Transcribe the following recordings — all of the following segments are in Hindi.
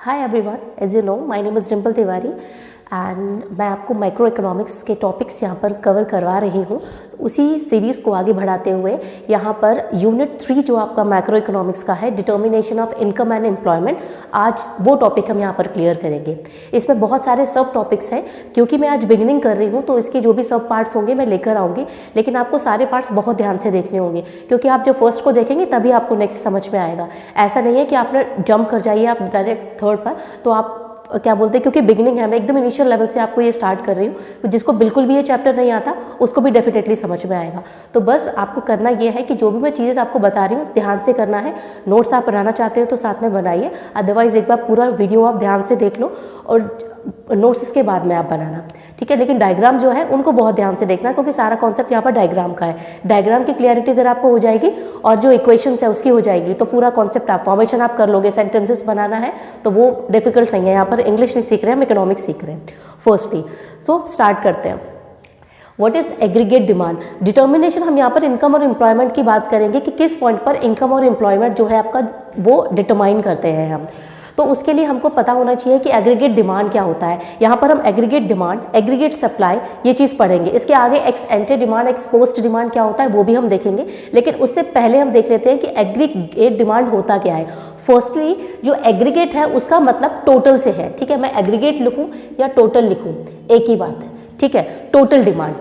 Hi everyone, as you know my name is Dimple Tiwari and मैं आपको माइक्रो इकोनॉमिक्स के टॉपिक्स यहाँ पर कवर करवा रही हूँ। उसी सीरीज़ को आगे बढ़ाते हुए यहाँ पर यूनिट 3 जो आपका मैक्रो इकोनॉमिक्स का है, determination of income and employment, आज वो टॉपिक हम यहाँ पर क्लियर करेंगे। इसमें बहुत सारे सब टॉपिक्स हैं, क्योंकि मैं आज बिगिनिंग कर रही हूँ तो इसके जो भी सब पार्ट्स होंगे मैं लेकर आऊँगी, लेकिन आपको सारे पार्ट्स बहुत ध्यान से देखने होंगे, क्योंकि आप जब फर्स्ट को देखेंगे तभी आपको नेक्स्ट समझ में आएगा। ऐसा नहीं है कि आपने जंप कर जाइए आप डायरेक्ट थर्ड पर, तो आप क्या बोलते हैं, क्योंकि बिगिनिंग है, मैं एकदम इनिशियल लेवल से आपको ये स्टार्ट कर रही हूँ। तो जिसको बिल्कुल भी ये चैप्टर नहीं आता उसको भी डेफिनेटली समझ में आएगा। तो बस आपको करना ये है कि जो भी मैं चीज़ें आपको बता रही हूँ ध्यान से करना है। नोट्स आप बनाना चाहते हो तो साथ में बनाइए, अदरवाइज एक बार पूरा वीडियो आप ध्यान से देख लो और नोट्स इसके बाद में आप बनाना, ठीक है। लेकिन डायग्राम जो है उनको बहुत ध्यान से देखना, क्योंकि सारा कॉन्सेप्ट यहाँ पर डायग्राम का है। डायग्राम की क्लियरिटी अगर आपको हो जाएगी और जो इक्वेशंस है उसकी हो जाएगी तो पूरा कॉन्सेप्ट आप फॉर्मेशन आप कर लोगे। सेंटेंसेस बनाना है तो वो डिफिकल्ट नहीं है। यहाँ पर इंग्लिश नहीं सीख रहे हैं, हम इकोनॉमिक्स सीख रहे हैं फर्स्टली। सो स्टार्ट करते हैं। What is aggregate demand determination. हम यहाँ पर इनकम और एम्प्लॉयमेंट की बात करेंगे कि किस पॉइंट पर इनकम और एम्प्लॉयमेंट जो है आपका वो डिटरमाइन करते हैं हम। तो उसके लिए हमको पता होना चाहिए कि एग्रीगेट डिमांड क्या होता है। यहाँ पर हम एग्रीगेट डिमांड, एग्रीगेट सप्लाई ये चीज़ पढ़ेंगे। इसके आगे x एंटे demand, x post demand क्या होता है वो भी हम देखेंगे, लेकिन उससे पहले हम देख लेते हैं कि एग्रीगेट डिमांड होता क्या है। फर्स्टली जो एग्रीगेट है उसका मतलब टोटल से है, ठीक है। मैं एग्रीगेट लिखूँ या टोटल लिखूँ एक ही बात है, ठीक है। Total demand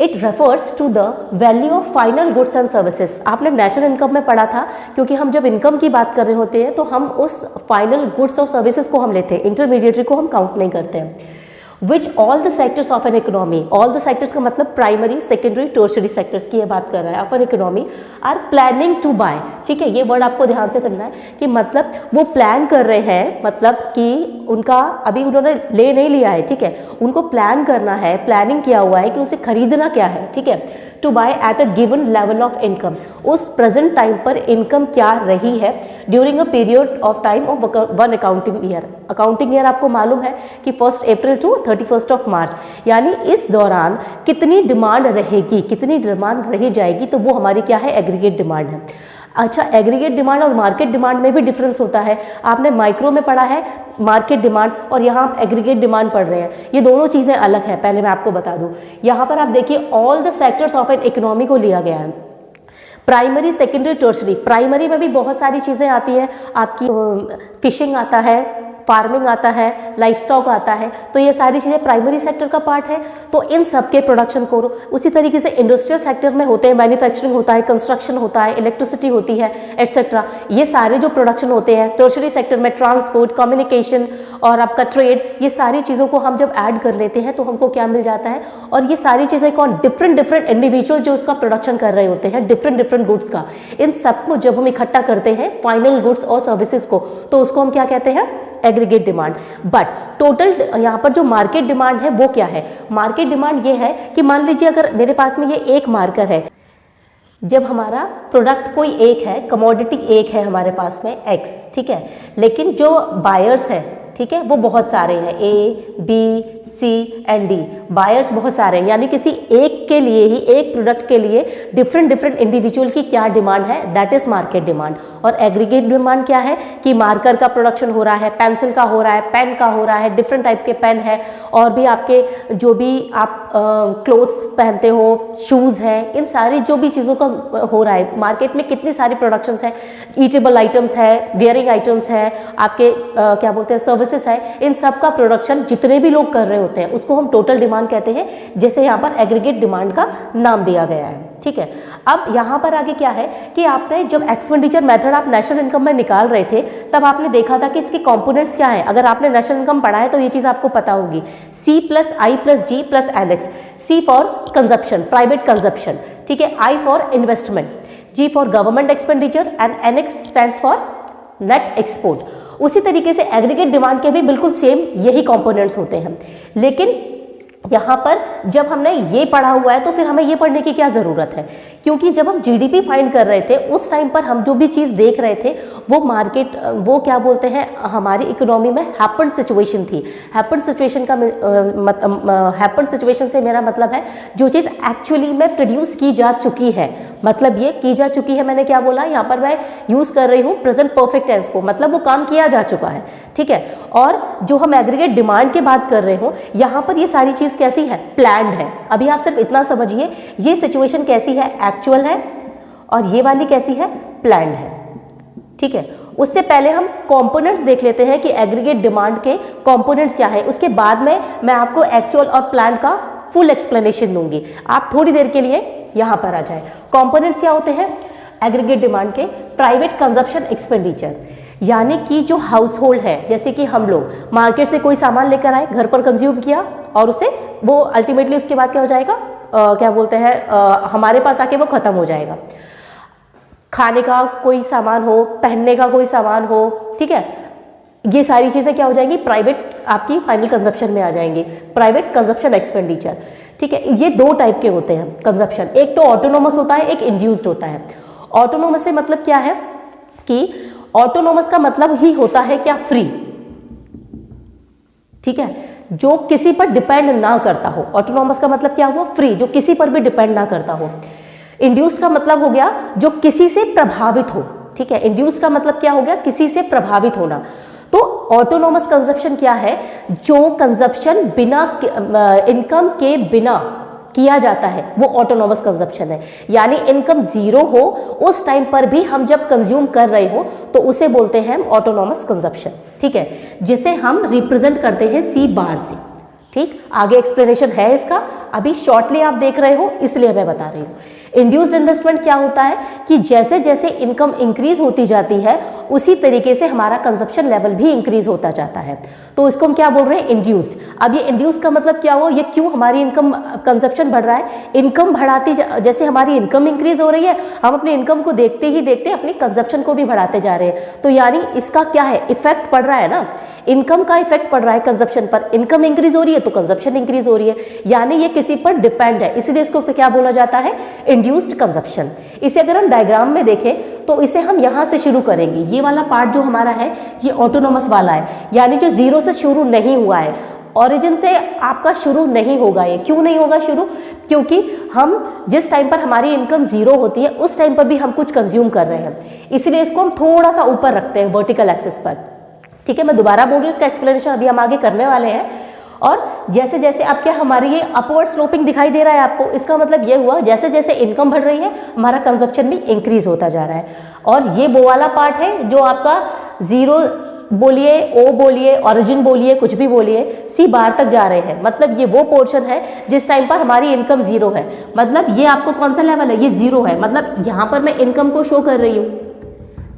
it refers to the value of final goods and services. आपने नेशनल इनकम में पढ़ा था, क्योंकि हम जब इनकम की बात कर रहे होते हैं तो हम उस फाइनल गुड्स और सर्विसेज को हम लेते हैं, इंटरमीडिएटरी को हम काउंट नहीं करते हैं। Which all the sectors of an economy, all the sectors का मतलब प्राइमरी, सेकेंडरी, टर्शियरी सेक्टर्स की ये बात कर रहा है। Of an economy are planning to buy, ठीक है। ये वर्ड आपको ध्यान से करना है कि मतलब वो प्लान कर रहे हैं, मतलब कि उनका अभी उन्होंने ले नहीं लिया है, ठीक है। उनको प्लान करना है, प्लानिंग किया हुआ है कि उसे खरीदना क्या है, ठीक है। To buy at a given level of income, उस प्रेजेंट टाइम पर इनकम क्या रही है during a period of time of one accounting year. Accounting year आपको मालूम है कि 1 अप्रैल टू 31 मार्च, यानी इस दौरान कितनी डिमांड रहेगी, कितनी डिमांड रही जाएगी, तो वो हमारी क्या है, एग्रीगेट डिमांड है। अच्छा, एग्रीगेट डिमांड और मार्केट डिमांड में भी डिफरेंस होता है। आपने माइक्रो में पढ़ा है मार्केट डिमांड और यहाँ आप एग्रीगेट डिमांड पढ़ रहे हैं, ये दोनों चीज़ें अलग हैं। पहले मैं आपको बता दूँ, यहाँ पर आप देखिए all the sectors of an economy को लिया गया है। Primary, secondary, tertiary. प्राइमरी में भी बहुत सारी चीज़ें आती हैं, आपकी फिशिंग आता है, फार्मिंग आता है, लाइफ स्टॉक आता है, तो ये सारी चीज़ें प्राइमरी सेक्टर का पार्ट है। तो इन सब के प्रोडक्शन को उसी तरीके से इंडस्ट्रियल सेक्टर में होते हैं, मैन्युफैक्चरिंग होता है, कंस्ट्रक्शन होता है, इलेक्ट्रिसिटी होती है, एटसेट्रा। ये सारे जो प्रोडक्शन होते हैं टर्शरी सेक्टर में, ट्रांसपोर्ट, कम्युनिकेशन और आपका ट्रेड, ये सारी चीज़ों को हम जब ऐड कर लेते हैं तो हमको क्या मिल जाता है। और ये सारी चीज़ें कौन, डिफरेंट इंडिविजुअल जो उसका प्रोडक्शन कर रहे होते हैं, डिफरेंट गुड्स का, इन सबको जब हम इकट्ठा करते हैं फाइनल गुड्स और सर्विसेज को, तो उसको हम क्या कहते हैं, एग्रीगेट डिमांड। बट टोटल यहाँ पर जो मार्केट डिमांड है वो क्या है। मार्केट डिमांड ये है कि मान लीजिए अगर मेरे पास में ये एक मार्कर है, जब हमारा प्रोडक्ट कोई एक है, कमोडिटी एक है हमारे पास में एक्स, ठीक है, लेकिन जो बायर्स है, ठीक है, वो बहुत सारे हैं, A B C and D, buyers बहुत सारे हैं, यानी किसी एक के लिए ही, एक प्रोडक्ट के लिए डिफरेंट इंडिविजुअल की क्या डिमांड है, दैट इज मार्केट डिमांड। और एग्रीगेट डिमांड क्या है कि मार्कर का प्रोडक्शन हो रहा है, पेंसिल का हो रहा है, पेन का हो रहा है, डिफरेंट टाइप के पेन है, और भी आपके जो भी आप क्लोथ्स पहनते हो, शूज़ हैं, इन सारी जो भी चीज़ों का हो रहा है मार्केट में, कितनी सारी प्रोडक्शंस हैं, ईटेबल आइटम्स है, वियरिंग आइटम्स है, आपके क्या बोलते हैं, सर्विसेज है, इन सब का प्रोडक्शन जितने भी लोग कर रहे होते हैं उसको हम टोटल डिमांड कहते हैं, जैसे यहाँ पर एग्रीगेट डिमांड का नाम दिया गया है, ठीक है। अब यहाँ पर आगे क्या है कि आपने जब एक्सपेंडिचर मेथड आप नेशनल इनकम में निकाल रहे थे तब आपने देखा था कि इसके कंपोनेंट्स क्या है। अगर आपने नेशनल इनकम पढ़ा है तो ये चीज़ आपको पता होगी, C+I+G+NX। C for consumption, private consumption, ठीक है, I for investment, G for government expenditure and NX stands for net export. उसी तरीके से एग्रीगेट डिमांड के भी बिल्कुल सेम यही कंपोनेंट्स होते हैं, लेकिन यहाँ पर जब हमने ये पढ़ा हुआ है तो फिर हमें ये पढ़ने की क्या ज़रूरत है, क्योंकि जब हम जीडीपी फाइंड कर रहे थे उस टाइम पर हम जो भी चीज़ देख रहे थे वो मार्केट, वो क्या बोलते हैं, हमारी इकोनॉमी में हैपेंड सिचुएशन थी। हैपेंड सिचुएशन का हैपेंड सिचुएशन से मेरा मतलब है जो चीज़ एक्चुअली में प्रोड्यूस की जा चुकी है, मतलब ये की जा चुकी है, मैंने क्या बोला, यहाँ पर मैं यूज़ कर रही हूँ प्रेजेंट परफेक्ट टेंस को, मतलब वो काम किया जा चुका है, ठीक है। और जो हम एग्रीगेट डिमांड की बात कर रहे हो, यहाँ पर ये सारी चीज़ कैसी है, प्लान्ड है। अभी आप सिर्फ इतना समझिए ये सिचुएशन कैसी है, एक्चुअल है, और ये वाली कैसी है, प्लान्ड है, ठीक है। उससे पहले हम कंपोनेंट्स देख लेते हैं कि एग्रीगेट डिमांड के कंपोनेंट्स क्या है, उसके बाद में मैं आपको एक्चुअल और प्लान्ड का फुल एक्सप्लेनेशन दूंगी। आप थोड़ी देर के लिए यहाँ पर आ जाए। कंपोनेंट्स क्या होते हैं एग्रीगेट डिमांड के, प्राइवेट कंजप्शन एक्सपेंडिचर, यानी कि जो हाउस होल्ड है, जैसे कि हम लोग मार्केट से कोई सामान लेकर आए, घर पर कंज्यूम किया और उसे वो अल्टीमेटली उसके बाद क्या हो जाएगा, क्या बोलते हैं, हमारे पास आके वो खत्म हो जाएगा। खाने का कोई सामान हो, पहनने का कोई सामान हो, ठीक है, ये सारी चीज़ें क्या हो जाएंगी, प्राइवेट आपकी फाइनल कंजप्शन में आ जाएंगी, प्राइवेट कंजप्शन एक्सपेंडिचर, ठीक है। ये दो टाइप के होते हैं कंजप्शन, एक तो ऑटोनोमस होता है, एक इंड्यूस्ड होता है। ऑटोनोमस से मतलब क्या है कि ऑटोनोमस का मतलब ही होता है क्या, फ्री, ठीक है, जो किसी पर डिपेंड ना करता हो। ऑटोनोमस का मतलब क्या हुआ, फ्री, जो किसी पर भी डिपेंड ना करता हो। इंड्यूस का मतलब हो गया जो किसी से प्रभावित हो, ठीक है। इंड्यूस का मतलब क्या हो गया, किसी से प्रभावित होना। तो ऑटोनोमस कंजप्शन क्या है, जो कंजप्शन बिना इनकम के बिना किया जाता है वो ऑटोनोमस कंजप्शन है। यानी इनकम जीरो हो उस टाइम पर भी हम जब कंज्यूम कर रहे हो तो उसे बोलते हैं ऑटोनोमस कंजप्शन, ठीक है, जिसे हम रिप्रेजेंट करते हैं सी बार से, ठीक। आगे एक्सप्लेनेशन है इसका, अभी शॉर्टली आप देख रहे हो इसलिए मैं बता रही हूँ। इंड्यूस्ड इन्वेस्टमेंट क्या होता है कि जैसे जैसे इनकम इंक्रीज होती जाती है उसी तरीके से हमारा कंजप्शन लेवल भी इंक्रीज होता जाता है, तो इसको हम क्या बोल रहे हैं, इंड्यूस्ड। अब ये इंड्यूस्ड का मतलब क्या हुआ, ये क्यों हमारी इनकम कंजप्शन बढ़ रहा है, इनकम बढ़ाती, जैसे हमारी इनकम इंक्रीज हो रही है हम अपनी इनकम को देखते ही देखते अपनी कंजप्शन को भी बढ़ाते जा रहे हैं। तो यानी इसका क्या है, इफेक्ट पड़ रहा है ना, इनकम का इफेक्ट पड़ रहा है कंजप्शन पर, इनकम इंक्रीज हो रही है तो कंजप्शन इंक्रीज हो रही है, यानी ये किसी पर डिपेंड है, इसीलिए इसको क्या बोला जाता है, इंड्यूस्ड कंजप्शन। इसे अगर हम डायग्राम में देखें तो इसे हम यहां से शुरू करेंगे, ये वाला पार्ट जो हमारा है ये ऑटोनोमस वाला है, यानी जो जीरो से शुरू नहीं हुआ है, ओरिजिन से आपका शुरू नहीं होगा। ये क्यों नहीं होगा शुरू, क्योंकि हम जिस टाइम पर हमारी इनकम जीरो होती है उस टाइम पर भी हम कुछ कंज्यूम कर रहे हैं, इसलिए इसको हम थोड़ा सा ऊपर रखते हैं वर्टिकल एक्सिस पर, ठीक है। मैं दोबारा बोल रही हूँ, इसका एक्सप्लेनेशन अभी हम आगे करने वाले हैं। और जैसे जैसे अब क्या हमारी ये अपवर्ड स्लोपिंग दिखाई दे रहा है आपको, इसका मतलब ये हुआ जैसे जैसे इनकम बढ़ रही है हमारा कंजप्शन भी इंक्रीज होता जा रहा है। और ये वो वाला पार्ट है जो आपका जीरो बोलिए, ओ बोलिए, ओरिजिन बोलिए, कुछ भी बोलिए, सी बार तक जा रहे हैं, मतलब ये वो पोर्शन है जिस टाइम पर हमारी इनकम जीरो है, मतलब ये आपको कौन सा लेवल है, ये जीरो है, मतलब यहाँ पर मैं इनकम को शो कर रही हूँ,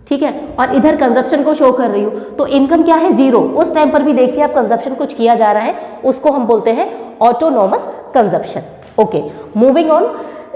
ठीक है, और इधर कंजप्शन को शो कर रही हूँ, तो इनकम क्या है, जीरो, उस टाइम पर भी देखिए आप कंजप्शन कुछ किया जा रहा है, उसको हम बोलते हैं autonomous consumption. Okay, moving on,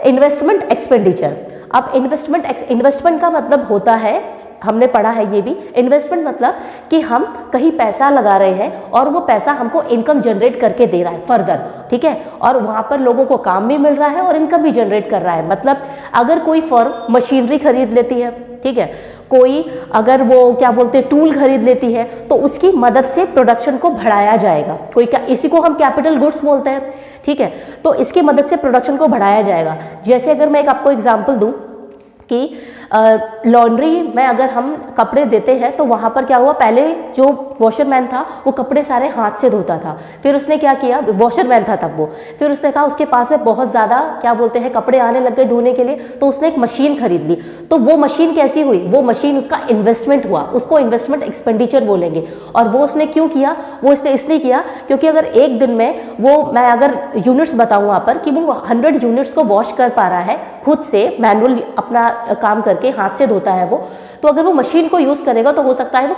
investment expenditure. अब इन्वेस्टमेंट का मतलब होता है, हमने पढ़ा है ये भी, इन्वेस्टमेंट मतलब कि हम कहीं पैसा लगा रहे हैं और वो पैसा हमको इनकम जनरेट करके दे रहा है फर्दर, ठीक है, और वहाँ पर लोगों को काम भी मिल रहा है और इनकम भी जनरेट कर रहा है। मतलब अगर कोई फर्म मशीनरी खरीद लेती है, ठीक है, कोई अगर वो क्या बोलते हैं टूल खरीद लेती है तो उसकी मदद से प्रोडक्शन को बढ़ाया जाएगा, कोई इसी को हम कैपिटल गुड्स बोलते हैं, ठीक है, तो इसकी मदद से प्रोडक्शन को बढ़ाया जाएगा। जैसे अगर मैं एक आपको एग्जांपल दूं कि लॉन्ड्री में अगर हम कपड़े देते हैं तो वहाँ पर क्या हुआ, पहले जो वॉशरमैन था वो कपड़े सारे हाथ से धोता था, फिर उसने क्या किया, वॉशरमैन था तब वो, फिर उसने कहा उसके पास में बहुत ज़्यादा क्या बोलते हैं कपड़े आने लग गए धोने के लिए, तो उसने एक मशीन खरीद ली। तो वो मशीन कैसी हुई, वो मशीन उसका इन्वेस्टमेंट हुआ, उसको इन्वेस्टमेंट एक्सपेंडिचर बोलेंगे। और वो उसने क्यों किया, वो उसने इसलिए किया क्योंकि अगर एक दिन में वो, मैं अगर यूनिट्स बताऊँ वहाँ पर कि वो 100 यूनिट्स को वॉश कर पा रहा है खुद से, मैनुअल अपना काम करके हाथ से धोता है वो, तो अगर वो मशीन को यूज करेगा तो हो सकता है वो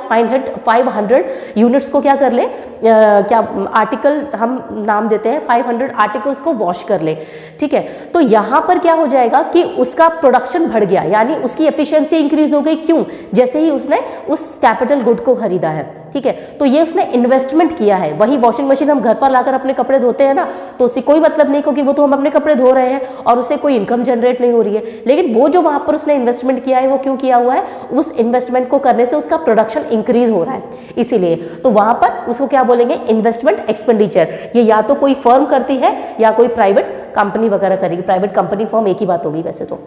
500 यूनिट्स को क्या कर ले, क्या आर्टिकल हम नाम देते हैं, 500 आर्टिकल्स को वॉश कर ले, ठीक है। तो यहाँ पर क्या हो जाएगा कि उसका प्रोडक्शन बढ़ गया, यानी उसकी एफिशिएंसी इंक्रीज हो गई। क्यों, जैसे ही उसने उस कैपिटल गुड को खरीदा है, ठीक है। तो ये उसने इन्वेस्टमेंट किया है। वही वॉशिंग मशीन हम घर पर लाकर अपने कपड़े धोते हैं ना, तो उससे कोई मतलब नहीं, क्योंकि वो तो हम अपने कपड़े धो रहे हैं और उससे कोई इनकम जनरेट नहीं हो रही है। लेकिन वो जो वहाँ पर उसने इन्वेस्टमेंट किया है वो क्यों किया हुआ है, उस इन्वेस्टमेंट को करने से उसका प्रोडक्शन इंक्रीज हो रहा है, इसीलिए। तो वहाँ पर उसको क्या बोलेंगे, इन्वेस्टमेंट एक्सपेंडिचर। ये या तो कोई फर्म करती है या कोई प्राइवेट कंपनी वगैरह करेगी। प्राइवेट कंपनी फर्म एक ही बात होगी वैसे तो,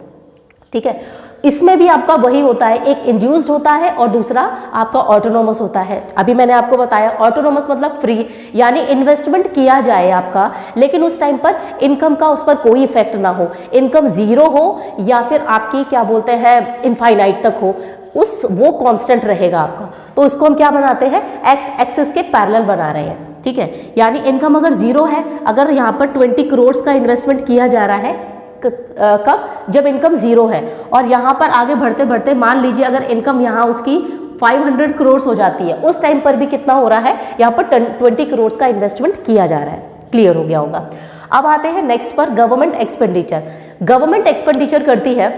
ठीक है। इसमें भी आपका वही होता है, एक इंड्यूस्ड होता है और दूसरा आपका ऑटोनोमस होता है। अभी मैंने आपको बताया ऑटोनोमस मतलब फ्री, यानी इन्वेस्टमेंट किया जाए आपका, लेकिन उस टाइम पर इनकम का उस पर कोई इफेक्ट ना हो, इनकम जीरो हो या फिर आपकी क्या बोलते हैं इनफाइनाइट तक हो, वो कांस्टेंट रहेगा आपका। तो इसको हम क्या बनाते हैं, एक्स एक्सिस के पैरेलल बना रहे हैं, ठीक है। यानी इनकम अगर जीरो है, अगर यहाँ पर 20 करोड़ का इन्वेस्टमेंट किया जा रहा है, कब, जब इनकम जीरो है, और यहाँ पर आगे बढ़ते बढ़ते मान लीजिए अगर इनकम यहाँ उसकी 500 करोड़ हो जाती है, उस टाइम पर भी कितना हो रहा है, यहाँ पर 20 करोड़ का इन्वेस्टमेंट किया जा रहा है। क्लियर हो गया होगा। अब आते हैं नेक्स्ट पर, गवर्नमेंट एक्सपेंडिचर। गवर्नमेंट एक्सपेंडिचर करती है,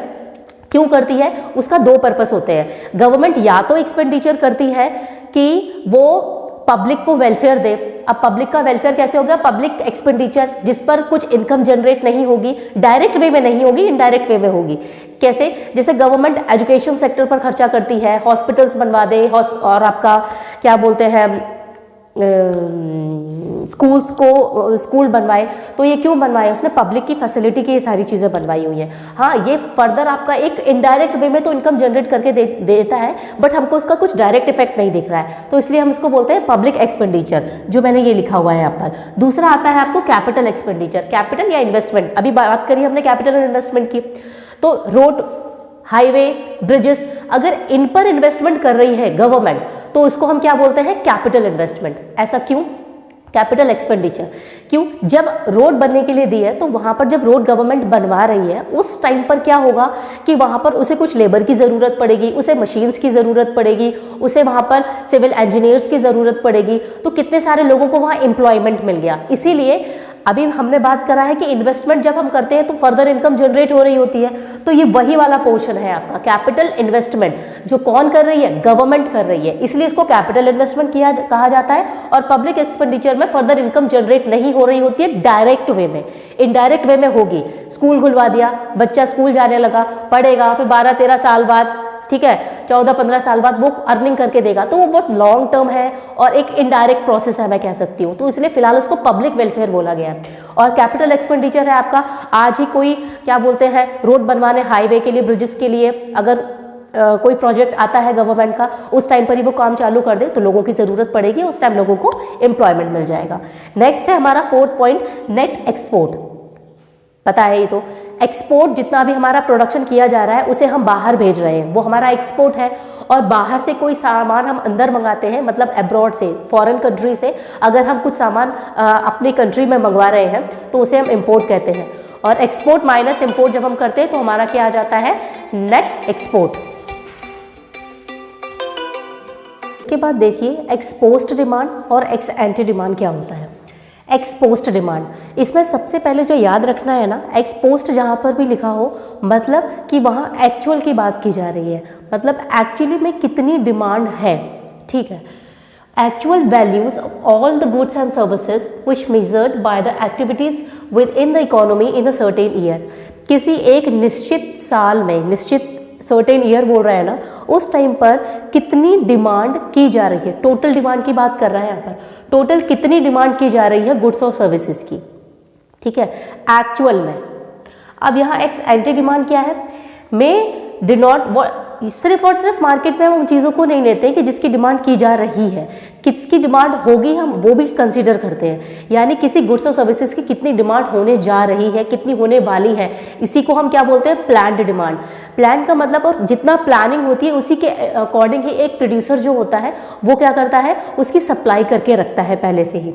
क्यों करती है, उसका दो पर्पस होते हैं। गवर्नमेंट या तो एक्सपेंडिचर करती है कि वो पब्लिक को वेलफेयर दे। अब पब्लिक का वेलफेयर कैसे होगा, पब्लिक एक्सपेंडिचर जिस पर कुछ इनकम जनरेट नहीं होगी, डायरेक्ट वे में नहीं होगी, इनडायरेक्ट वे में होगी। कैसे, जैसे गवर्नमेंट एजुकेशन सेक्टर पर खर्चा करती है, हॉस्पिटल्स बनवा दे, और आपका क्या बोलते हैं स्कूल्स को स्कूल बनवाए। तो ये क्यों बनवाए, उसने पब्लिक की फैसिलिटी की ये सारी चीज़ें बनवाई हुई हैं। हाँ, ये फर्दर आपका एक इनडायरेक्ट वे में तो इनकम जनरेट करके देता है, बट हमको उसका कुछ डायरेक्ट इफेक्ट नहीं दिख रहा है, तो इसलिए हम इसको बोलते हैं पब्लिक एक्सपेंडिचर, जो मैंने ये लिखा हुआ है यहाँ पर। दूसरा आता है आपको कैपिटल एक्सपेंडिचर, कैपिटल या इन्वेस्टमेंट। अभी बात करी हमने कैपिटल और इन्वेस्टमेंट की, तो रोड, हाईवे, ब्रिजेस, अगर इन पर इन्वेस्टमेंट कर रही है गवर्नमेंट, तो इसको हम क्या बोलते हैं, कैपिटल इन्वेस्टमेंट। ऐसा क्यों, कैपिटल एक्सपेंडिचर क्यों, जब रोड बनने के लिए दी है, तो वहाँ पर जब रोड गवर्नमेंट बनवा रही है, उस टाइम पर क्या होगा कि वहाँ पर उसे कुछ लेबर की ज़रूरत पड़ेगी, उसे मशीन्स की ज़रूरत पड़ेगी, उसे वहाँ पर सिविल इंजीनियर्स की ज़रूरत पड़ेगी। तो कितने सारे लोगों को वहाँ एम्प्लॉयमेंट मिल गया। इसीलिए अभी हमने बात करा है कि इन्वेस्टमेंट जब हम करते हैं तो फर्दर इनकम जनरेट हो रही होती है, तो ये वही वाला पोर्शन है आपका कैपिटल इन्वेस्टमेंट, जो कौन कर रही है, गवर्नमेंट कर रही है, इसलिए इसको कैपिटल इन्वेस्टमेंट कहा जाता है। और पब्लिक एक्सपेंडिचर में फर्दर इनकम जनरेट नहीं हो रही होती है डायरेक्ट वे में, इनडायरेक्ट वे में होगी। स्कूल खुलवा दिया, बच्चा स्कूल जाने लगा, पढ़ेगा, फिर 12-13 साल बाद, ठीक है, 14-15 साल बाद वो अर्निंग करके देगा, तो वो बहुत लॉन्ग टर्म है और एक इनडायरेक्ट प्रोसेस है, मैं कह सकती हूँ। तो इसलिए फिलहाल उसको पब्लिक वेलफेयर बोला गया है। और कैपिटल एक्सपेंडिचर है आपका, आज ही कोई क्या बोलते हैं रोड बनवाने, हाईवे के लिए, ब्रिजेस के लिए अगर कोई प्रोजेक्ट आता है गवर्नमेंट का, उस टाइम पर ही वो काम चालू कर दे, तो लोगों की ज़रूरत पड़ेगी, उस टाइम लोगों को एम्प्लॉयमेंट मिल जाएगा। नेक्स्ट है हमारा 4th पॉइंट, नेट एक्सपोर्ट। पता है ये तो, एक्सपोर्ट जितना भी हमारा प्रोडक्शन किया जा रहा है उसे हम बाहर भेज रहे हैं, वो हमारा एक्सपोर्ट है। और बाहर से कोई सामान हम अंदर मंगाते हैं, मतलब अब्रॉड से, फॉरेन कंट्री से अगर हम कुछ सामान अपनी कंट्री में मंगवा रहे हैं तो उसे हम इंपोर्ट कहते हैं। और एक्सपोर्ट माइनस इंपोर्ट जब हम करते हैं तो हमारा क्या आ जाता है, नेट एक्सपोर्ट। इसके बाद देखिए एक्सपोज्ड डिमांड और एक्स एंटी डिमांड क्या होता है। एक्सपोज्ड डिमांड, इसमें सबसे पहले जो याद रखना है ना, एक्सपोज्ड जहाँ पर भी लिखा हो मतलब कि वहाँ एक्चुअल की बात की जा रही है, मतलब एक्चुअली में कितनी डिमांड है, ठीक है। Actual values of all the goods and services which measured by the activities with in the economy in a certain year. किसी एक निश्चित साल में, निश्चित सर्टेन ईयर बोल रहा है ना, उस टाइम पर कितनी डिमांड की जा रही है, टोटल डिमांड की बात कर रहा है यहाँ पर, टोटल कितनी डिमांड की जा रही है गुड्स और सर्विसेज की, ठीक है, एक्चुअल में। अब यहाँ एक्स एंटी डिमांड क्या है, में डिड नॉट, सिर्फ और सिर्फ मार्केट में हम उन चीज़ों को नहीं लेते हैं कि जिसकी डिमांड की जा रही है, किसकी डिमांड होगी हम वो भी कंसीडर करते हैं। यानी किसी गुड्स और सर्विसेज की कितनी डिमांड होने जा रही है, कितनी होने वाली है, इसी को हम क्या बोलते हैं, प्लान्ड डिमांड। प्लान का मतलब, और जितना प्लानिंग होती है उसी के अकॉर्डिंग ही एक प्रोड्यूसर जो होता है वो क्या करता है, उसकी सप्लाई करके रखता है पहले से ही।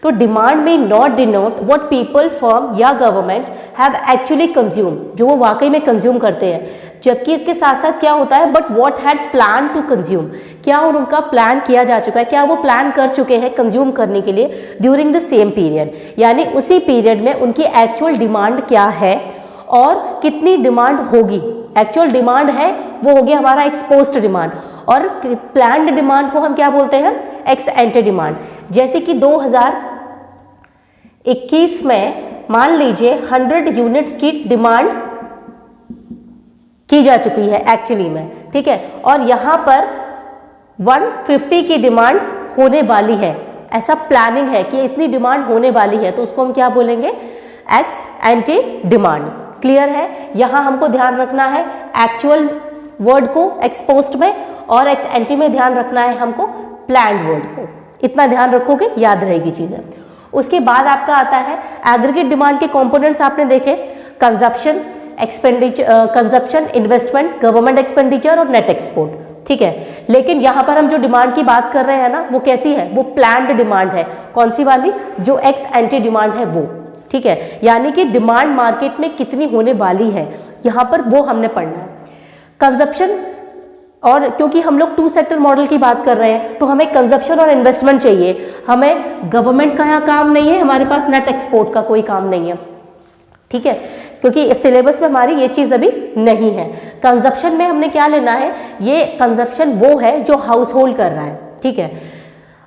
तो डिमांड में not denote what people, firm या गवर्नमेंट हैव एक्चुअली कंज्यूम, जो वो वाकई में कंज्यूम करते हैं। जबकि इसके साथ साथ क्या होता है, but what had plan to consume, क्या उनका प्लान किया जा चुका है, क्या वो प्लान कर चुके हैं कंज्यूम करने के लिए ड्यूरिंग द सेम पीरियड, यानी उसी पीरियड में उनकी एक्चुअल डिमांड क्या है और कितनी डिमांड होगी। एक्चुअल डिमांड है वो हो गया हमारा एक्सपोज्ड डिमांड, और प्लान्ड डिमांड को हम क्या बोलते हैं, एक्स एंटे डिमांड। जैसे कि 2021 में मान लीजिए 100 यूनिट्स की डिमांड की जा चुकी है एक्चुअली में, ठीक है, और यहां पर 150 की डिमांड होने वाली है, ऐसा प्लानिंग है कि इतनी डिमांड होने वाली है, तो उसको हम क्या बोलेंगे, एक्स एंटी डिमांड। क्लियर है? यहां हमको ध्यान रखना है एक्चुअल वर्ड को एक्स पोस्ट में, और एक्स एंटी में ध्यान रखना है हमको प्लान्ड वर्ड को। इतना ध्यान रखोगे याद रहेगी चीजें। उसके बाद आपका आता है एग्रीगेट डिमांड के कंपोनेंट्स आपने देखे, consumption, expenditure, consumption, investment, government expenditure और नेट एक्सपोर्ट, ठीक है। लेकिन यहाँ पर हम जो डिमांड की बात कर रहे हैं ना, वो कैसी है, वो प्लान्ड डिमांड है। कौन सी वाली, जो एक्स एंटी डिमांड है वो, ठीक है। यानी कि डिमांड मार्केट में कितनी होने वाली है, यहाँ पर वो हमने पढ़ना है। कंजप्शन, और क्योंकि हम लोग 2 सेक्टर मॉडल की बात कर रहे हैं, तो हमें कंजप्शन और इन्वेस्टमेंट चाहिए, हमें गवर्नमेंट का यहाँ काम नहीं है, हमारे पास नेट एक्सपोर्ट का कोई काम नहीं है, ठीक है, क्योंकि इस सिलेबस में हमारी ये चीज़ अभी नहीं है। कंजप्शन में हमने क्या लेना है, ये कंजप्शन वो है जो हाउस होल्ड कर रहा है, ठीक है।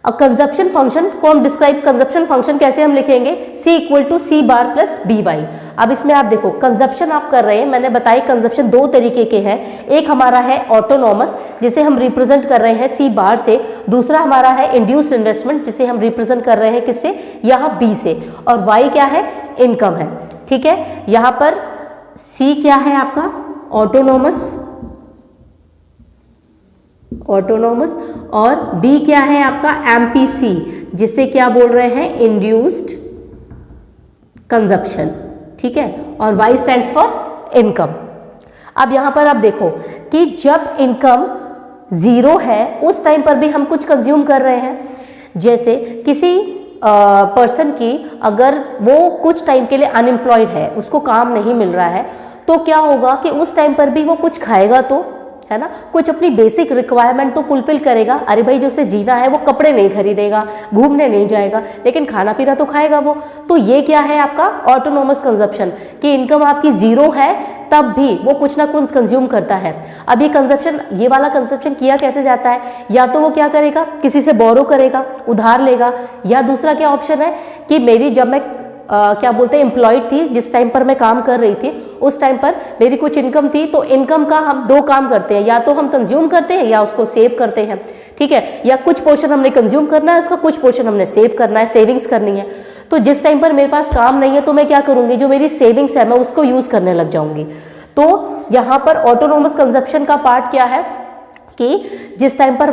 अब कंजप्शन फंक्शन को हम डिस्क्राइब, कंजप्शन फंक्शन कैसे हम लिखेंगे, C = C bar plus BY। अब इसमें आप देखो कंजप्शन आप कर रहे हैं, मैंने बताया कंजप्शन 2 तरीके के हैं, एक हमारा है ऑटोनॉमस जिसे हम रिप्रेजेंट कर रहे हैं C बार से, दूसरा हमारा है इंड्यूस्ड इन्वेस्टमेंट जिसे हम रिप्रेजेंट कर रहे हैं किससे, यहाँ B से, और Y क्या है, इनकम है, ठीक है। यहाँ पर C क्या है आपका ऑटोनॉमस, और B क्या है आपका MPC जिसे क्या बोल रहे हैं, इंड्यूस्ड कंजप्शन, ठीक है, और Y स्टैंड्स फॉर इनकम। अब यहाँ पर आप देखो कि जब इनकम 0 है उस टाइम पर भी हम कुछ कंज्यूम कर रहे हैं। जैसे किसी पर्सन की अगर वो कुछ टाइम के लिए अनएम्प्लॉयड है, उसको काम नहीं मिल रहा है, तो क्या होगा कि उस टाइम पर भी वो कुछ खाएगा, तो है ना, कुछ अपनी बेसिक रिक्वायरमेंट तो फुलफिल करेगा। अरे भाई जो उसे जीना है वो कपड़े नहीं खरीदेगा, घूमने नहीं जाएगा, लेकिन खाना पीना तो खाएगा वो। तो ये क्या है आपका ऑटोनोमस कंजप्शन, कि इनकम आपकी 0 है तब भी वो कुछ ना कुछ कंज्यूम करता है। अब ये कंजप्शन, ये वाला कंजप्शन किया कैसे जाता है, या तो वो क्या करेगा, किसी से बोरो करेगा, उधार लेगा, या दूसरा क्या ऑप्शन है कि मेरी, जब मैं क्या बोलते हैं एम्प्लॉयड थी, जिस टाइम पर मैं काम कर रही थी उस टाइम पर मेरी कुछ इनकम थी, तो इनकम का हम 2 काम करते हैं, या तो हम कंज्यूम करते हैं या उसको सेव करते हैं, ठीक है, या कुछ पोर्शन हमने कंज्यूम करना है, उसका कुछ पोर्शन हमने सेव करना है, सेविंग्स करनी है। तो जिस टाइम पर मेरे पास काम नहीं है तो मैं क्या करूंगी, जो मेरी सेविंग्स है मैं उसको यूज करने लग जाऊंगी। तो यहाँ पर ऑटोनोमस कंजप्शन का पार्ट क्या है कि जिस टाइम पर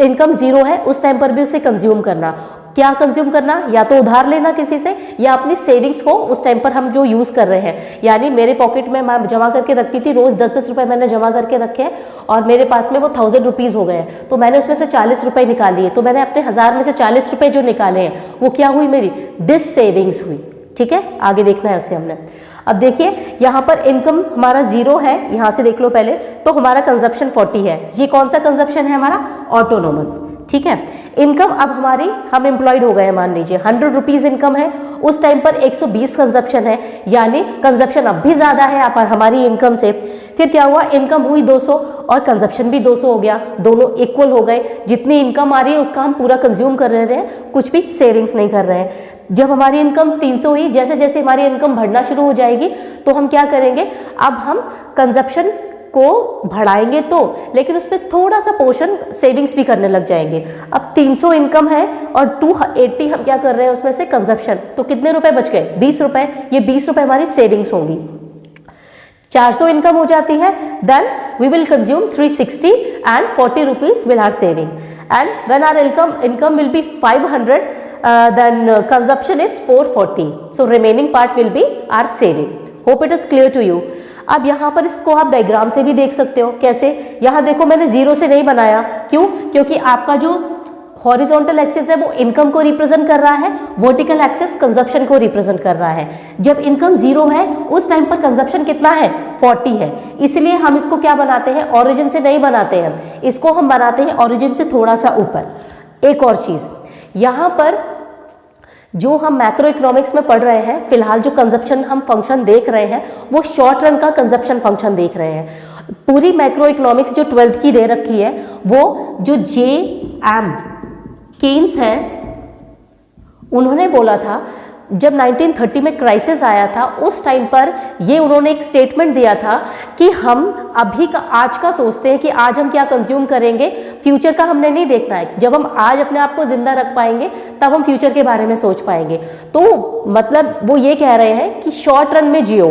इनकम 0 है उस टाइम पर भी उसे कंज्यूम करना। क्या कंज्यूम करना, या तो उधार लेना किसी से, या अपनी सेविंग्स को उस टाइम पर हम जो यूज कर रहे हैं। यानी मेरे पॉकेट में मैं जमा करके रखती थी, रोज 10-10 रुपए मैंने जमा करके रखे हैं, और मेरे पास में वो 1000 रुपीज हो गए हैं, तो मैंने उसमें से 40 रुपए निकाल लिए, तो मैंने अपने 1000 में से 40 रुपए जो निकाले हैं वो क्या हुई, मेरी डिस सेविंग्स हुई, ठीक है। आगे देखना है उसे हमने। अब देखिए यहाँ पर इनकम हमारा 0 है, यहाँ से देख लो पहले, तो हमारा कंजप्शन 40 है। ये कौन सा कंजप्शन है हमारा, ऑटोनोमस, ठीक है। इनकम अब हमारी, हम एम्प्लॉयड हो गए हैं, मान लीजिए 100 रुपीज इनकम है, उस टाइम पर 120 कंजप्शन है, यानी कंजप्शन अब भी ज्यादा है पर हमारी इनकम से। फिर क्या हुआ, इनकम हुई 200 और कंजप्शन भी 200 हो गया, दोनों इक्वल हो गए। जितनी इनकम आ रही है उसका हम पूरा कंज्यूम कर रहे हैं, कुछ भी सेविंग्स नहीं कर रहे हैं। जब हमारी इनकम 300 हुई, जैसे जैसे हमारी इनकम बढ़ना शुरू हो जाएगी तो हम क्या करेंगे, अब हम कंजप्शन को बढ़ाएंगे, तो लेकिन उसमें थोड़ा सा पोर्शन सेविंग्स भी करने लग जाएंगे। अब 300 इनकम है और 280 हम क्या कर रहे हैं उसमें से कंजप्शन, तो कितने रुपए बच गए, 20 रुपए। ये 20 रुपए हमारी सेविंग्स होंगी। 400 इनकम हो जाती है, then we will consume 360 and 40 rupees will are saving, and when are income will be 500, then consumption is 440, so remaining part will be our saving. Hope it is clear to you. अब यहाँ पर इसको आप डायग्राम से भी देख सकते हो। कैसे, यहाँ देखो मैंने 0 से नहीं बनाया, क्यों, क्योंकि आपका जो हॉरिजॉन्टल एक्सिस है वो इनकम को रिप्रेजेंट कर रहा है, वर्टिकल एक्सिस कंजप्शन को रिप्रेजेंट कर रहा है। जब इनकम 0 है उस टाइम पर कंजप्शन कितना है, 40 है, इसलिए हम इसको क्या बनाते हैं, ओरिजिन से नहीं बनाते हैं, इसको हम बनाते हैं ओरिजिन से थोड़ा सा ऊपर। एक और चीज, यहाँ पर जो हम मैक्रो इकोनॉमिक्स में पढ़ रहे हैं, फिलहाल जो कंजप्शन हम फंक्शन देख रहे हैं वो शॉर्ट रन का कंजप्शन फंक्शन देख रहे हैं। पूरी मैक्रो इकोनॉमिक्स जो 12th की दे रखी है, वो जो जे एम केन्स हैं उन्होंने बोला था, जब 1930 में क्राइसिस आया था उस टाइम पर ये उन्होंने एक स्टेटमेंट दिया था कि हम अभी का आज का सोचते हैं कि आज हम क्या कंज्यूम करेंगे, फ्यूचर का हमने नहीं देखना है। जब हम आज अपने आप को जिंदा रख पाएंगे तब हम फ्यूचर के बारे में सोच पाएंगे। तो मतलब वो ये कह रहे हैं कि शॉर्ट रन में जियो,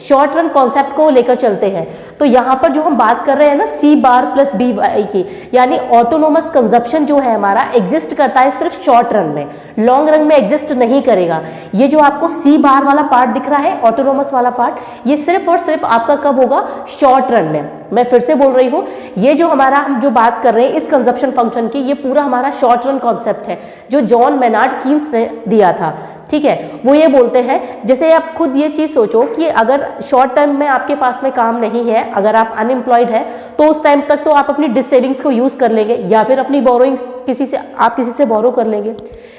शॉर्ट रन कॉन्सेप्ट को लेकर चलते हैं। तो यहाँ पर जो हम बात कर रहे हैं ना सी बार प्लस बी की, यानी ऑटोनोमस कंजप्शन जो है हमारा एग्जिस्ट करता है सिर्फ शॉर्ट रन में, लॉन्ग रन में एग्जिस्ट नहीं करेगा। ये जो आपको सी बार वाला पार्ट दिख रहा है, ऑटोनोमस वाला पार्ट, ये सिर्फ और सिर्फ आपका कब होगा, शॉर्ट रन में। मैं फिर से बोल रही हूँ, ये जो हमारा हम जो बात कर रहे हैं इस कंजप्शन फंक्शन की, ये पूरा हमारा शॉर्ट रन कॉन्सेप्ट है जो जॉन मेनार्ड कीन्स ने दिया था। ठीक है, वो ये बोलते हैं, जैसे आप खुद ये चीज़ सोचो कि अगर शॉर्ट टाइम में आपके पास में काम नहीं है, अगर आप अनएम्प्लॉयड है, तो उस टाइम तक तो आप अपनी डिस सेविंग्स को यूज़ कर लेंगे या फिर अपनी बोरोइंग्स किसी से बोरो कर लेंगे।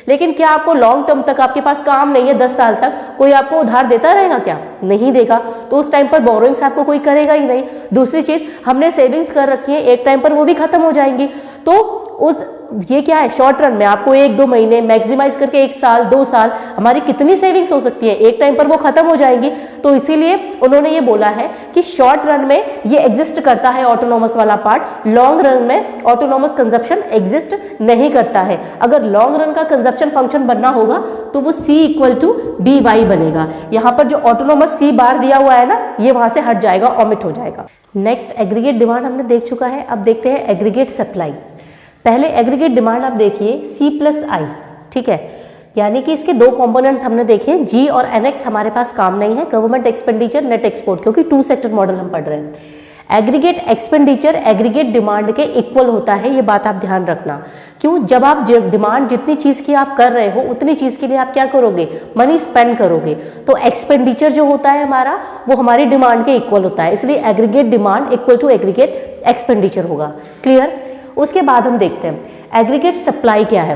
लेकिन क्या आपको लॉन्ग टर्म तक आपके पास काम नहीं है, 10 साल तक कोई आपको उधार देता रहेगा क्या? नहीं देगा। तो उस टाइम पर बोरोइंग्स आपको कोई करेगा ही नहीं। दूसरी चीज़, हमने सेविंग्स कर रखी है, एक टाइम पर वो भी खत्म हो जाएंगी। तो उस ये क्या है, शॉर्ट रन में आपको 1-2 महीने मैक्सिमाइज करके 1 साल 2 साल हमारी कितनी सेविंग्स हो सकती है, एक टाइम पर वो खत्म हो जाएंगी। तो इसीलिए उन्होंने ये बोला है कि शॉर्ट रन में ये एग्जिस्ट करता है ऑटोनोमस वाला पार्ट, लॉन्ग रन में ऑटोनोमस कंजप्शन एग्जिस्ट नहीं करता है। अगर लॉन्ग रन का कंजप्शन फंक्शन बनना होगा तो वो C = BY बनेगा। यहाँ पर जो ऑटोनोमस C बार दिया हुआ है ना, ये वहां से हट जाएगा, ऑमिट हो जाएगा। नेक्स्ट, एग्रीगेट डिमांड हमने देख चुका है। अब देखते हैं एग्रीगेट सप्लाई। पहले एग्रीगेट डिमांड आप देखिए C+I, ठीक है, यानी कि इसके 2 कंपोनेंट्स हमने देखे, G और NX हमारे पास काम नहीं है, गवर्नमेंट एक्सपेंडिचर, नेट एक्सपोर्ट, क्योंकि 2 सेक्टर मॉडल हम पढ़ रहे हैं। एग्रीगेट एक्सपेंडिचर एग्रीगेट डिमांड के इक्वल होता है, ये बात आप ध्यान रखना। क्यों? जब आप डिमांड जितनी चीज़ की आप कर रहे हो उतनी चीज़ के लिए आप क्या करोगे, मनी स्पेंड करोगे। तो एक्सपेंडिचर जो होता है हमारा, वो हमारी डिमांड के इक्वल होता है, इसलिए एग्रीगेट डिमांड = एग्रीगेट एक्सपेंडिचर होगा। क्लियर? उसके बाद हम देखते हैं एग्रीगेट सप्लाई क्या है।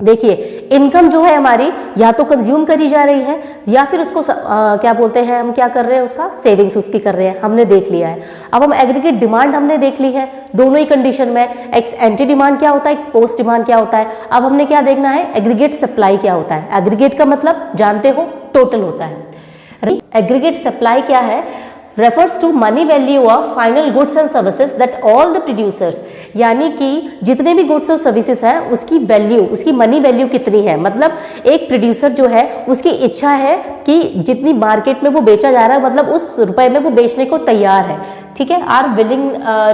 देखिए, इनकम जो है हमारी या तो कंज्यूम करी जा रही है या फिर उसको क्या बोलते हैं, हम क्या कर रहे हैं, उसका सेविंग्स उसकी कर रहे हैं, हमने देख लिया है। अब हम एग्रीगेट डिमांड हमने देख ली है, दोनों ही कंडीशन में एक्स एंटी डिमांड क्या होता है, एक्स पोस्ट डिमांड क्या होता है। अब हमने क्या देखना है, एग्रीगेट सप्लाई क्या होता है। एग्रीगेट का मतलब जानते हो, टोटल होता है। एग्रीगेट सप्लाई क्या है, refers to money value of final goods and services that all the producers, यानी कि जितने भी गुड्स और सर्विसेज हैं उसकी वैल्यू, उसकी मनी वैल्यू कितनी है। मतलब एक प्रोड्यूसर जो है उसकी इच्छा है कि जितनी मार्केट में वो बेचा जा रहा है, मतलब उस रुपए में वो बेचने को तैयार है, ठीक है, are willing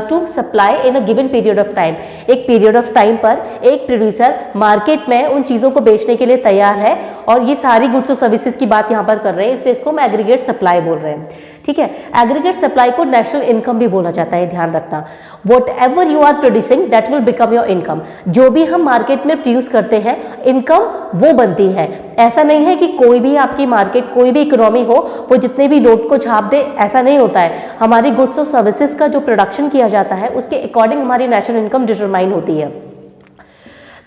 to supply in a given period of time. एक पीरियड ऑफ टाइम पर एक प्रोड्यूसर मार्केट में उन चीज़ों को बेचने के लिए तैयार है, और ये सारी गुड्स और सर्विसेज की बात यहाँ पर कर रहे हैं, इसलिए इसको हम एग्रीगेट सप्लाई बोल रहे हैं। ठीक है, एग्रीगेट सप्लाई को नेशनल इनकम भी बोला जाता है, ध्यान रखना। Whatever you are producing that will become your income. जो भी हम मार्केट में प्रोड्यूस करते हैं, इनकम वो बनती है। ऐसा नहीं है कि कोई भी आपकी मार्केट, कोई भी इकोनॉमी हो, वो जितने भी नोट को छाप दे, ऐसा नहीं होता है। हमारी गुड्स और सर्विसेज का जो प्रोडक्शन किया जाता है उसके अकॉर्डिंग हमारी नेशनल इनकम डिटरमाइन होती है।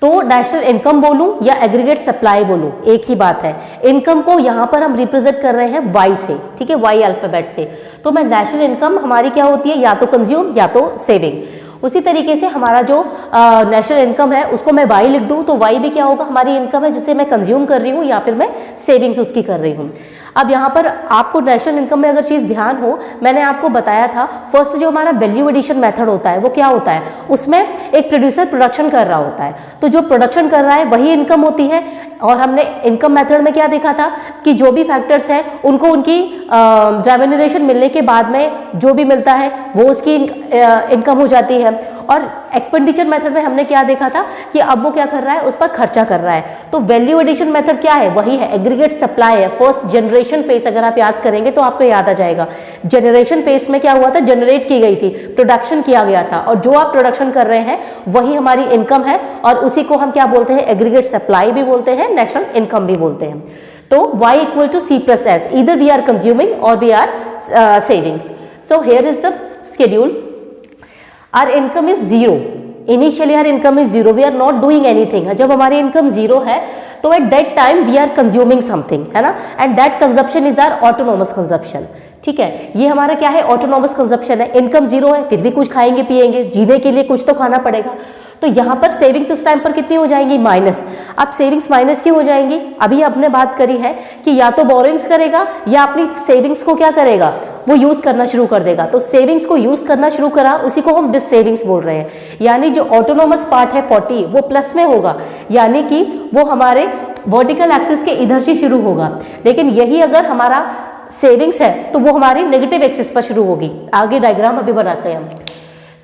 तो नेशनल इनकम बोलूं या एग्रीगेट सप्लाई बोलूं, एक ही बात है। इनकम को यहां पर हम रिप्रेजेंट कर रहे हैं Y से, ठीक है, Y अल्फाबेट से। तो मैं नेशनल इनकम हमारी क्या होती है, या तो कंज्यूम या तो सेविंग। उसी तरीके से हमारा जो नेशनल इनकम है उसको मैं Y लिख दूं तो Y भी क्या होगा, हमारी इनकम है जिसे मैं कंज्यूम कर रही हूँ या फिर मैं सेविंग्स उसकी कर रही हूँ। अब यहाँ पर आपको नेशनल इनकम में अगर चीज़ ध्यान हो, मैंने आपको बताया था फर्स्ट जो हमारा वैल्यू एडिशन मेथड होता है वो क्या होता है, उसमें एक प्रोड्यूसर प्रोडक्शन कर रहा होता है, तो जो प्रोडक्शन कर रहा है वही इनकम होती है। और हमने इनकम मेथड में क्या देखा था कि जो भी फैक्टर्स हैं उनको उनकी रेम्यूनरेशन मिलने के बाद में जो भी मिलता है वो उसकी इनकम हो जाती है। और एक्सपेंडिचर मेथड में हमने क्या देखा था कि अब वो क्या कर रहा है, उस पर खर्चा कर रहा है। तो वैल्यू एडिशन मेथड क्या है, वही है, एग्रीगेट सप्लाई है। फर्स्ट जनरेशन फेस अगर आप याद करेंगे तो आपको याद आ जाएगा, जनरेशन फेस में क्या हुआ था, जनरेट की गई थी, प्रोडक्शन किया गया था, और जो आप प्रोडक्शन कर रहे हैं वही हमारी इनकम है, और उसी को हम क्या बोलते हैं, एग्रीगेट सप्लाई भी बोलते हैं, नेशनल इनकम भी बोलते हैं। तो Y = C+S, either we are consuming or we are savings. So here is the schedule. Our income is 0. Initially our income is 0. We are not doing anything. जब हमारी इनकम 0 है तो at that time we are consuming something, है ना, and that consumption is our autonomous consumption. ठीक है, ये हमारा क्या है, ऑटोनॉमस कंजप्शन है। इनकम जीरो है, फिर भी कुछ खाएंगे पिएंगे, जीने के लिए कुछ तो खाना पड़ेगा। तो यहाँ पर सेविंग्स उस टाइम पर कितनी हो जाएंगी, माइनस। अब सेविंग्स माइनस क्यों हो जाएंगी, अभी आपने बात करी है कि या तो बोरोइंग्स करेगा या अपनी सेविंग्स को क्या करेगा, वो यूज करना शुरू कर देगा। तो सेविंग्स को यूज करना शुरू करा, उसी को हम डिस सेविंग्स बोल रहे हैं। यानी जो ऑटोनोमस पार्ट है 40 वो प्लस में होगा, यानी कि वो हमारे वर्टिकल एक्सिस के इधर से शुरू होगा। लेकिन यही अगर हमारा सेविंग्स है तो वो हमारी नेगेटिव एक्सिस पर शुरू होगी। आगे डायग्राम अभी बनाते हैं हम।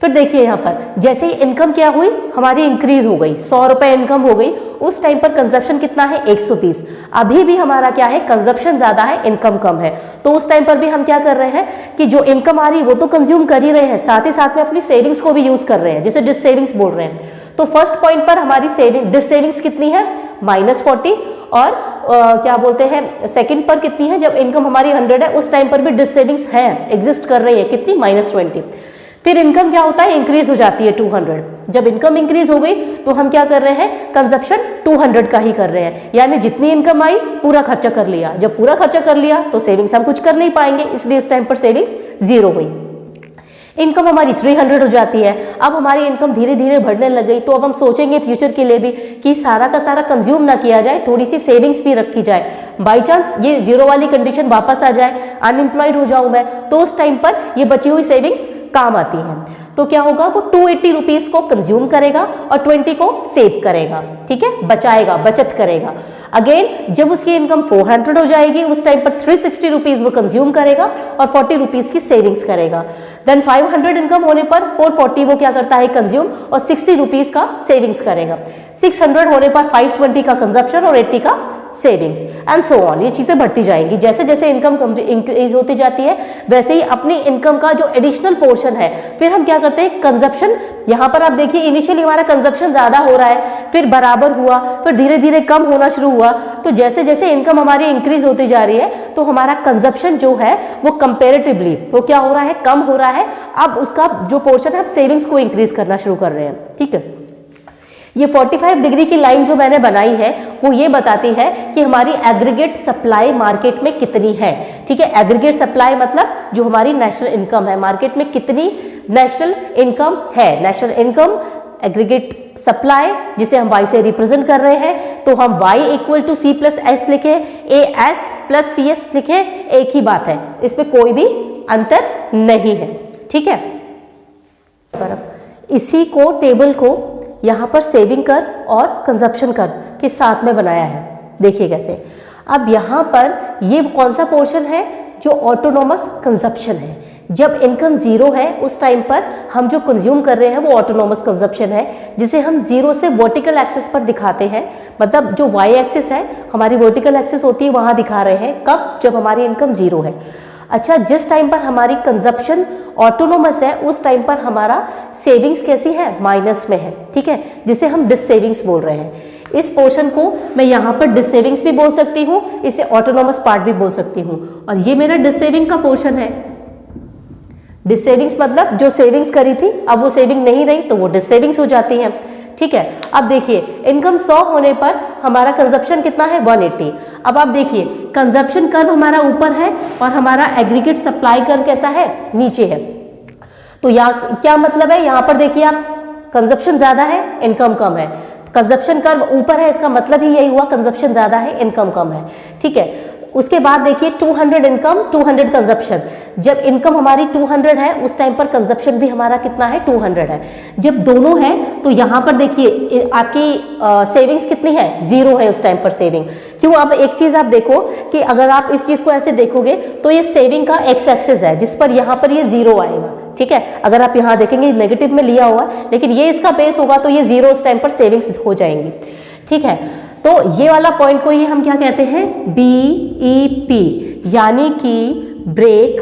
फिर देखिए यहाँ पर जैसे ही इनकम क्या हुई हमारी इंक्रीज हो गई, 100 रुपए इनकम हो गई, उस टाइम पर कंजप्शन कितना है, 120। अभी भी हमारा क्या है, कंजप्शन ज्यादा है, इनकम कम है। तो उस टाइम पर भी हम क्या कर रहे हैं कि जो इनकम आ रही है वो तो कंज्यूम कर ही रहे हैं, साथ ही साथ में अपनी सेविंग्स को भी यूज कर रहे हैं, जिसे डिस सेविंग्स बोल रहे हैं। तो फर्स्ट पॉइंट पर हमारी सेविंग डिस सेविंग्स कितनी है, -40। और क्या बोलते हैं सेकंड पर कितनी है, जब इनकम हमारी 100 है उस टाइम पर भी डिस सेविंग्स है, एग्जिस्ट कर रही है, कितनी, -20। फिर इनकम क्या होता है, इंक्रीज हो जाती है 200। जब इनकम इंक्रीज हो गई तो हम क्या कर रहे हैं, कंजप्शन 200 का ही कर रहे हैं, यानी जितनी इनकम आई पूरा खर्चा कर लिया। जब पूरा खर्चा कर लिया तो सेविंग्स हम कुछ कर नहीं पाएंगे, इसलिए उस टाइम पर सेविंग्स जीरो हुई। इनकम हमारी 300 हो जाती है। अब हमारी इनकम धीरे धीरे बढ़ने लग गई, तो अब हम सोचेंगे फ्यूचर के लिए भी कि सारा का सारा कंज्यूम ना किया जाए, थोड़ी सी सेविंग्स भी रखी जाए। बाई चांस ये जीरो वाली कंडीशन वापस आ जाए, अनएम्प्लॉयड हो जाऊं मैं, तो उस टाइम पर ये बची हुई सेविंग्स काम आती हैं। तो क्या होगा, वो 280 रुपीज को कंज्यूम करेगा और 20 को सेव करेगा, ठीक है, बचाएगा, बचत करेगा। अगेन जब उसकी इनकम 400 हो जाएगी उस टाइम पर 360 रुपीज वो कंज्यूम करेगा और 40 रुपीज की सेविंग्स करेगा। देन 500 इनकम होने पर 440 वो क्या करता है, कंज्यूम, और 60 रुपीज का सेविंग्स करेगा। 600 होने पर 520 का कंजप्शन और 80 का सेविंग्स, एंड सो ऑन। ये चीजें बढ़ती जाएंगी, जैसे जैसे इनकम इंक्रीज होती जाती है वैसे ही अपनी इनकम का जो एडिशनल पोर्शन है फिर हम क्या करते हैं, कंजप्शन। यहाँ पर आप देखिए इनिशियली हमारा कंजप्शन ज्यादा हो रहा है, फिर बराबर हुआ, फिर धीरे धीरे कम होना शुरू हुआ। तो जैसे जैसे इनकम हमारी इंक्रीज होती जा रही है तो हमारा कंजप्शन जो है वो कंपेरेटिवली वो क्या हो रहा है, कम हो रहा है। अब उसका जो पोर्शन है, आप सेविंग्स को इंक्रीज करना शुरू कर रहे हैं, ठीक है। ये 45 डिग्री की लाइन जो मैंने बनाई है वो ये बताती है कि हमारी एग्रीगेट सप्लाई मार्केट में कितनी है, ठीक है। एग्रीगेट सप्लाई मतलब जो हमारी नेशनल इनकम है, मार्केट में कितनी नेशनल इनकम है। नेशनल इनकम एग्रीगेट सप्लाई जिसे हम y से रिप्रेजेंट कर रहे हैं, तो हम y = C+S लिखें, AS + CS लिखें, एक ही बात है, इसमें कोई भी अंतर नहीं है, ठीक है। इसी को टेबल को यहाँ पर सेविंग कर और कंजप्शन कर के साथ में बनाया है, देखिए कैसे। अब यहाँ पर ये कौन सा पोर्शन है, जो ऑटोनोमस कंजप्शन है। जब इनकम जीरो है उस टाइम पर हम जो कंज्यूम कर रहे हैं वो ऑटोनोमस कंजप्शन है, जिसे हम जीरो से वर्टिकल एक्सिस पर दिखाते हैं। मतलब जो वाई एक्सिस है हमारी वर्टिकल एक्सिस होती है, वहां दिखा रहे हैं। कब, जब हमारी इनकम जीरो है। अच्छा, जिस टाइम पर हमारी कंजप्शन ऑटोनोमस है उस टाइम पर हमारा सेविंग्स कैसी है, माइनस में है, ठीक है, जिसे हम डिस सेविंग्स बोल रहे हैं। इस पोर्शन को मैं यहाँ पर डिस सेविंग्स भी बोल सकती हूँ, इसे ऑटोनोमस पार्ट भी बोल सकती हूँ। और ये मेरा डिस सेविंग का पोर्शन है। डिस सेविंग्स मतलब जो सेविंग्स करी थी अब वो सेविंग नहीं रही तो वो डिस सेविंग्स हो जाती हैं, ठीक है। अब देखिए इनकम 100 होने पर हमारा कंजप्शन कितना है, 180। अब आप देखिए कंजप्शन कर्व हमारा ऊपर है और हमारा एग्रीगेट सप्लाई कर्व कैसा है, नीचे है। तो यहाँ क्या मतलब है, यहाँ पर देखिए आप कंजप्शन ज्यादा है, इनकम कम है। कंजप्शन कर्व ऊपर है, इसका मतलब ही यही हुआ कंजप्शन ज्यादा है, इनकम कम है, ठीक है। उसके बाद देखिए 200 इनकम 200 कंजप्शन। जब इनकम हमारी 200 है उस टाइम पर कंजप्शन भी हमारा कितना है, 200 है। जब दोनों है तो यहाँ पर देखिए आपकी सेविंग्स कितनी है, जीरो है उस टाइम पर सेविंग। क्यों, अब एक चीज आप देखो कि अगर आप इस चीज को ऐसे देखोगे तो ये सेविंग का एक्स एक्सिस है जिस पर यहाँ पर ये जीरो आएगा, ठीक है। अगर आप यहाँ देखेंगे नेगेटिव में लिया हुआ, लेकिन ये इसका बेस होगा तो ये जीरो उस टाइम पर सेविंग्स हो जाएंगी, ठीक है। तो ये वाला पॉइंट को ही हम क्या कहते हैं, BEP, यानी कि break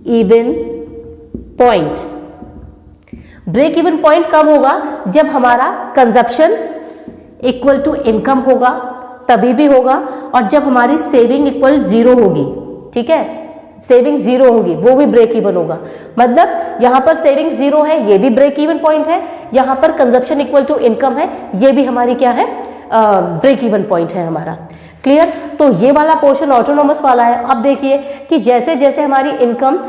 even point. Break even point कब होगा, जब हमारा कंजप्शन इक्वल टू इनकम होगा तभी भी होगा, और जब हमारी सेविंग इक्वल जीरो होगी, ठीक है, सेविंग जीरो होगी वो भी ब्रेक इवन होगा। मतलब यहाँ पर सेविंग जीरो है, ये भी ब्रेक इवन पॉइंट है। यहाँ पर कंजप्शन इक्वल टू इनकम है, ये भी हमारी क्या है, ब्रेक इवन पॉइंट है हमारा। क्लियर। तो ये वाला पोर्शन ऑटोनोमस वाला है। अब देखिए कि जैसे जैसे हमारी इनकम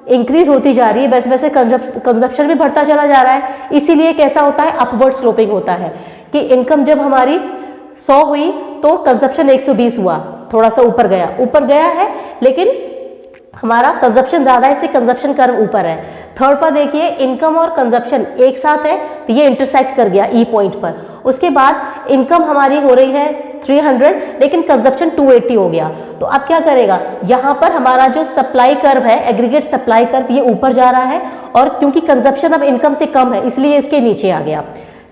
इंक्रीज होती जा रही है वैसे वैसे कंजप्शन भी बढ़ता चला जा रहा है। इसीलिए कैसा होता है, अपवर्ड स्लोपिंग होता है कि इनकम जब हमारी 100 हुई तो कंजप्शन 120 हुआ, थोड़ा सा ऊपर गया है, लेकिन हमारा कंजप्शन ज्यादा है इसलिए कंजप्शन कर्व ऊपर है। थर्ड पर देखिए इनकम और कंजप्शन एक साथ है तो ये इंटरसेक्ट कर गया ई पॉइंट पर। उसके बाद इनकम हमारी हो रही है 300 लेकिन कंजप्शन 280 हो गया। तो अब क्या करेगा, यहाँ पर हमारा जो सप्लाई कर्व है, एग्रीगेट सप्लाई कर्व, ये ऊपर जा रहा है और क्योंकि कंजप्शन अब इनकम से कम है इसलिए इसके नीचे आ गया।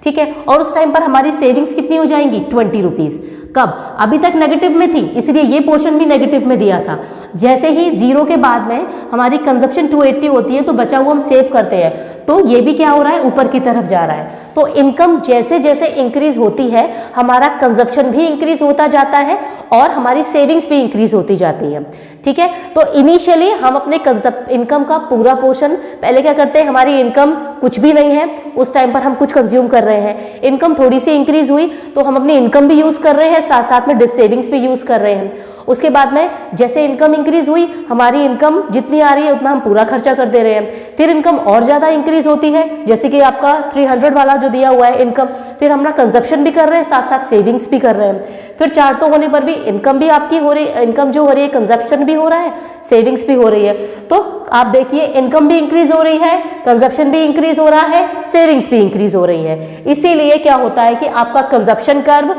ठीक है, और उस टाइम पर हमारी सेविंग्स कितनी हो जाएंगी, 20 रुपीज। कब, अभी तक नेगेटिव में थी इसलिए ये पोर्शन भी नेगेटिव में दिया था। जैसे ही जीरो के बाद में हमारी कंजप्शन 280 होती है तो बचा हुआ हम सेव करते हैं, तो ये भी क्या हो रहा है, ऊपर की तरफ जा रहा है। तो इनकम जैसे जैसे इंक्रीज होती है हमारा कंजप्शन भी इंक्रीज होता जाता है और हमारी सेविंग्स भी इंक्रीज होती जाती है। ठीक है, तो इनिशियली हम अपने इनकम का पूरा पोर्शन पहले क्या करते हैं, हमारी इनकम कुछ भी नहीं है उस टाइम पर हम कुछ कंज्यूम कर रहे हैं, इनकम थोड़ी सी इंक्रीज हुई तो हम अपनी इनकम भी यूज कर रहे हैं, साथ साथ में डिस सेविंग्स भी यूज कर रहे हैं। उसके बाद में जैसे इनकम इंक्रीज हुई हमारी इनकम जितनी आ रही है उतना हम पूरा खर्चा कर दे रहे हैं। फिर इनकम और ज्यादा इंक्रीज होती है जैसे कि आपका 300 वाला जो दिया हुआ है इनकम, फिर हम कंजप्शन भी कर रहे हैं साथ साथ सेविंग्स भी कर रहे हैं। फिर 400 होने पर भी इनकम भी आपकी हो रही, इनकम जो हो रही है कंजप्शन भी हो रहा है, सेविंग्स भी हो रही है। तो आप देखिए इनकम भी इंक्रीज हो रही है, कंजप्शन भी इंक्रीज हो रहा है, सेविंग्स भी इंक्रीज हो रही है। इसीलिए क्या होता है कि आपका कंजप्शन कर्व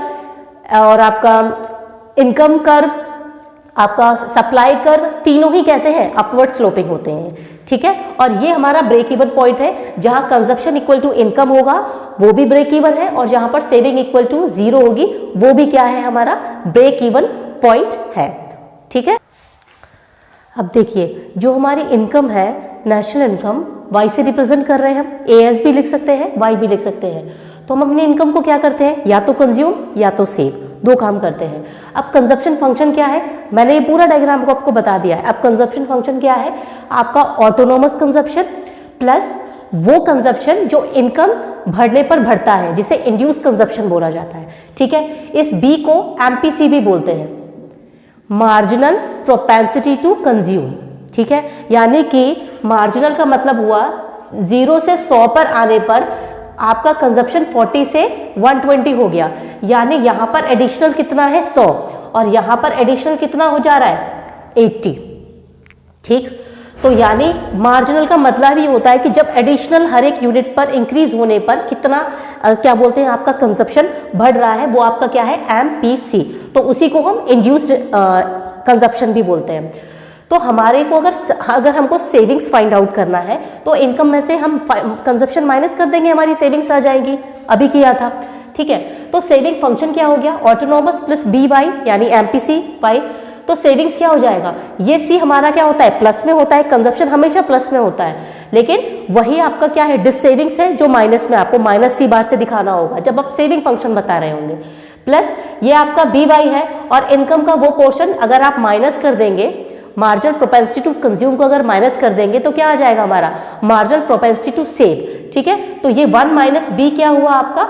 और आपका इनकम कर्व, आपका सप्लाई कर्व, तीनों ही कैसे हैं, अपवर्ड स्लोपिंग होते हैं। ठीक है, और ये हमारा ब्रेक इवन पॉइंट है, जहां कंजप्शन इक्वल टू इनकम होगा वो भी ब्रेक इवन है और जहां पर सेविंग इक्वल टू 0 होगी वो भी क्या है, हमारा ब्रेक इवन पॉइंट है। ठीक है, अब देखिए जो हमारी इनकम है, नेशनल इनकम, वाई से रिप्रेजेंट कर रहे हैं हम, एएस भी लिख सकते हैं, वाई भी लिख सकते हैं। तो हम अपनी इनकम को क्या करते हैं, या तो कंज्यूम या तो सेव, दो काम करते हैं। अब कंजप्शन फंक्शन क्या है, मैंने ये पूरा डायग्राम को आपको बता दिया है। अब कंजप्शन फंक्शन क्या है, आपका ऑटोनोमस कंजप्शन प्लस वो कंजप्शन जो इनकम बढ़ने पर बढ़ता है जिसे इंड्यूस कंजप्शन बोला जाता है। ठीक है, इस बी को एमपीसी भी बोलते हैं, मार्जिनल प्रोपेंसिटी टू कंज्यूम। ठीक है, यानी कि मार्जिनल का मतलब हुआ 0 से 100 पर आने पर आपका कंजप्शन 40 से 120 हो गया, यानी यहां पर एडिशनल कितना है 100 और यहां पर एडिशनल कितना हो जा रहा है 80। ठीक, तो यानी मार्जिनल का मतलब ही होता है कि जब एडिशनल हर एक यूनिट पर इंक्रीज होने पर कितना क्या बोलते हैं आपका कंजप्शन बढ़ रहा है, वो आपका क्या है, एमपीसी। तो उसी को हम इंड्यूस्ड कंजप्शन भी बोलते हैं। तो हमारे को अगर हमको सेविंग्स फाइंड आउट करना है तो इनकम में से हम कंजप्शन माइनस कर देंगे, हमारी सेविंग्स आ जाएंगी, अभी किया था। ठीक है, तो सेविंग फंक्शन क्या हो गया, ऑटोनोमस प्लस बी वाई यानी एमपीसी वाई। तो सेविंग्स क्या हो जाएगा, ये सी हमारा क्या होता है, प्लस में होता है, कंजप्शन हमेशा प्लस में होता है, लेकिन वही आपका क्या है, डिस सेविंग्स है जो माइनस में, आपको माइनस सी बार से दिखाना होगा जब आप सेविंग फंक्शन बता रहे होंगे। प्लस ये आपका बी वाई है और इनकम का वो पोर्शन अगर आप माइनस कर देंगे, मार्जिनल प्रोपेंसिटी टू कंज्यूम को अगर माइनस कर देंगे तो क्या आ जाएगा हमारा, मार्जिनल प्रोपेंसिटी टू सेव। ठीक है, तो ये 1 माइनस बी क्या हुआ आपका,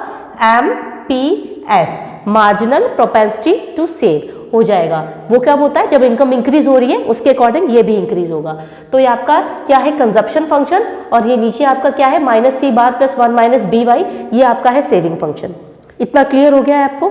MPS, marginal propensity to save हो जाएगा। वो क्या होता है, जब इनकम इंक्रीज हो रही है उसके अकॉर्डिंग ये भी इंक्रीज होगा। तो ये आपका क्या है, कंजप्शन फंक्शन, और ये नीचे आपका क्या है, माइनस सी बार प्लस 1 माइनस बी वाई, ये आपका है सेविंग फंक्शन। इतना क्लियर हो गया है आपको।